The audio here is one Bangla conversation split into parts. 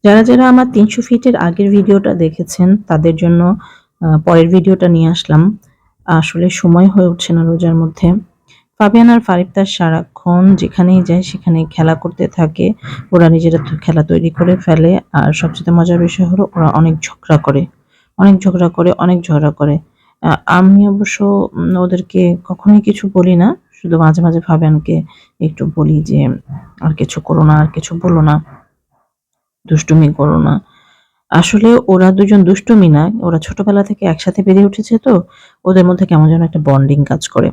যারা আমার ৩০০ ফিটের আগের ভিডিওটা দেখেছেন তাদের জন্য পরের ভিডিওটা নিয়ে আসলাম। আসলে সময় হয়ে উঠছে না রোজার মধ্যে। ফাবিয়ান আর ফারিফতার সারাক্ষণ যেখানেই যায় সেখানেই খেলা করতে থাকে। ওরা নিজেরা খেলা তৈরি করে ফেলে। আর সবচেয়ে মজার বিষয় হলো ওরা অনেক ঝগড়া করে। অনেক ঝগড়া করে, অনেক ঝগড়া করে। আমি অবশ্য ওদেরকে কখনোই কিছু বলি না। শুধু মাঝে, মাঝে ফাবিয়ানকে একটু বলি যে, "আর কিছু করো না, আর কিছু বলো না। দুষ্টুমি করো না।" আসলে ওরা দুজন দুষ্টুমি না, ওরা ছোটবেলা থেকে একসাথে বেড়ে উঠেছে তো, ওদের মধ্যে কেমন যেন একটা বন্ডিং কাজ করে।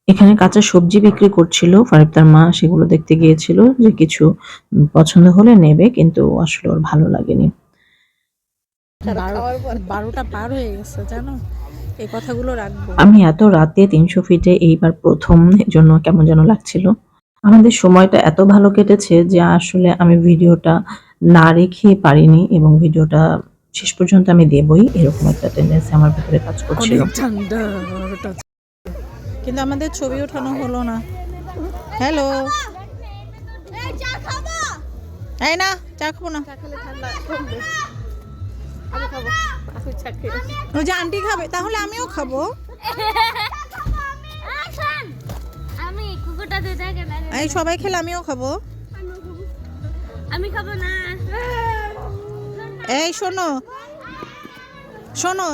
এখানে কাঁচা সবজি বিক্রি করছিল ফারিব তার মা, সেগুলো দেখতে গিয়েছিল যে কিছু পছন্দ হলে নেবে, কিন্তু আসলে ওর ভালো লাগেনি। 12টা পার হয়ে গেছে জানো, এই কথাগুলো রাখবো। আমি এত রাতে ৩০০ ফিটে এইবার ১ম, এজন্য কেমন যেন লাগছিল। আমাদের সময়টা এত ভালো কেটেছে যে আসলে আমি ভিডিওটা না রেখে পারিনি এবং ভিডিওটা শেষ পর্যন্ত আমি দেবই, এরকম একটা টেনডেন্সি আমার ভেতরে কাজ করছিল। অনেক ঠান্ডা, কিন্তু আমাদের ছবি ওঠানো হলো না। হ্যালো, এই না চা খাবো না, ওই যে আন্টি খাবে তাহলে আমিও খাবো। এই সবাই খেলে আমিও খাবো। আমি খাবো না। এই শোনো শোনো,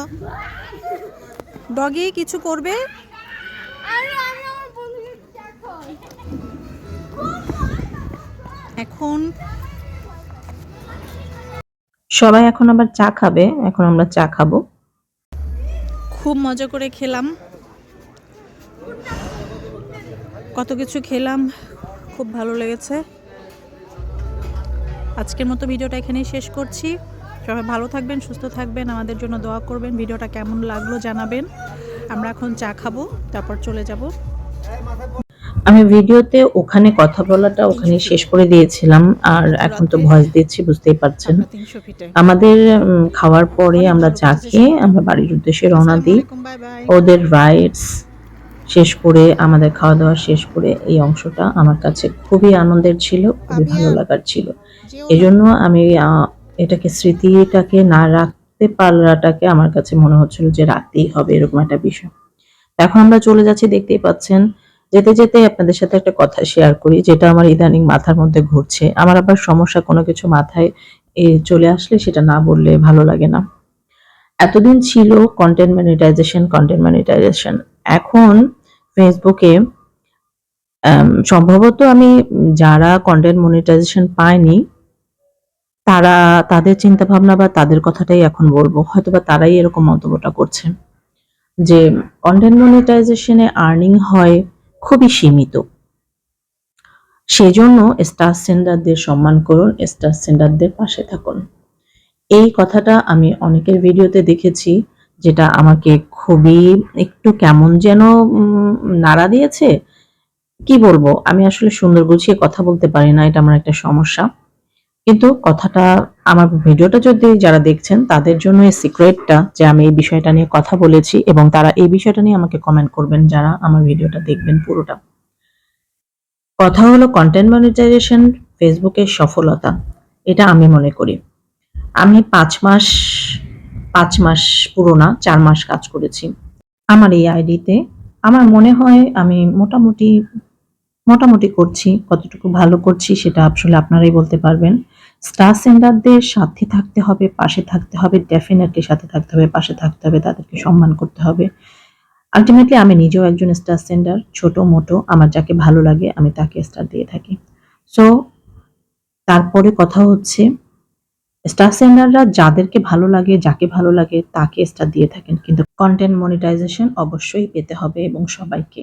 ডগি কিছু করবে? এখন সবাই এখন আবার চা খাবে, এখন আমরা চা খাবো। খুব মজা করে খেলাম, কত কিছু খেলাম, খুব ভালো লেগেছে। আজকের মতো ভিডিওটা এখানেই শেষ করছি। সবাই ভালো থাকবেন, সুস্থ থাকবেন, আমাদের জন্য দোয়া করবেন। ভিডিওটা কেমন লাগলো জানাবেন। আমরা এখন চা খাবো, তারপর চলে যাব। আমি ভিডিওতে ওখানে কথা বলাটা ওখানে শেষ করে দিয়েছিলাম, আর এখন তো ভয়েস দিচ্ছি, বুঝতেই পারছেন। আমাদের খাওয়ার পরে আমরা চা খেয়ে আমরা বাড়ির উদ্দেশ্যে রওনা দিই। ওদের রাইডস শেষ করে, আমাদের খাওয়া দাওয়া শেষ করে, এই অংশটা আমার কাছে খুবই আনন্দের ছিল, খুবই ভালো লাগার ছিল। এজন্য আমি এটাকে, স্মৃতিটাকে না রাখতে পারাটাকে আমার কাছে মনে হচ্ছিল যে রাখতেই হবে, এরকম একটা বিষয়। এখন আমরা চলে যাচ্ছি, দেখতেই পাচ্ছেন। যেতে যেতে আপনাদের সাথে একটা কথা শেয়ার করি, যেটা আমার ইদানিং মাথার মধ্যে ঘুরছে। আমার আবার সমস্যা, কোনো কিছু মাথায় চলে আসলে সেটা না বললে ভালো লাগে না। এতদিন ছিল কন্টেন্ট মনিটাইজেশন। এখন ফেসবুকে সম্ভবত আমি, যারা কন্টেন্ট মনিটাইজেশন পায়নি তারা, তাদের চিন্তা ভাবনা বা তাদের কথাটাই এখন বলবো। হয়তোবা তারাই এরকম মন্তব্যটা করছে যে কন্টেন্ট মনিটাইজেশনে আর্নিং হয় খুবই সীমিত। সেজন্য স্টার সেন্ডারদের সম্মান করুন, স্টার সেন্ডারদের পাশে থাকুন। এই কথাটা আমি অনেকের ভিডিওতে দেখেছি, যেটা আমাকে খুবই একটু কেমন যেন নাড়া দিয়েছে। কি বলবো, আমি আসলে সুন্দর গুছিয়ে কথা বলতে পারি না, এটা আমার একটা সমস্যা। কিন্তু কথাটা, আমার ভিডিওটা যদি যারা দেখছেন তাদের জন্য এই সিক্রেটটা যে আমি এই বিষয়টা নিয়ে কথা বলেছি, এবং তারা এই বিষয়টা নিয়ে আমাকে কমেন্ট করবেন যারা আমার ভিডিওটা দেখবেন পুরোটা। কথা হলো কন্টেন্ট মনিটাইজেশন ফেসবুকের সফলতা, এটা আমি মনে করি। আমি ৫ মাস পুরো না, ৪ মাস কাজ করেছি আমার এই আইডিতে। আমার মনে হয় আমি মোটামুটি করছি। কতটুকু ভালো করছি সেটা আসলে আপনারাই বলতে পারবেন। স্টার সেন্ডারদের সাথে থাকতে হবে, পাশে থাকতে হবে, ডেফিনিটলি সাথে থাকতে হবে, পাশে থাকতে হবে, তাদেরকে সম্মান করতে হবে। আল্টিমেটলি আমি নিজেও একজন স্টার সেন্ডার, ছোট-মোটো আমার যাকে ভালো লাগে আমি তাকে স্টার দিয়ে থাকি। সো তারপরে কথা হচ্ছে, স্টার সেন্ডাররা যাদেরকে ভালো লাগে, যাকে ভালো লাগে তাকে স্টার দিয়ে থাকেন। কিন্তু কন্টেন্ট মনিটাইজেশন অবশ্যই পেতে হবে এবং সবাইকে।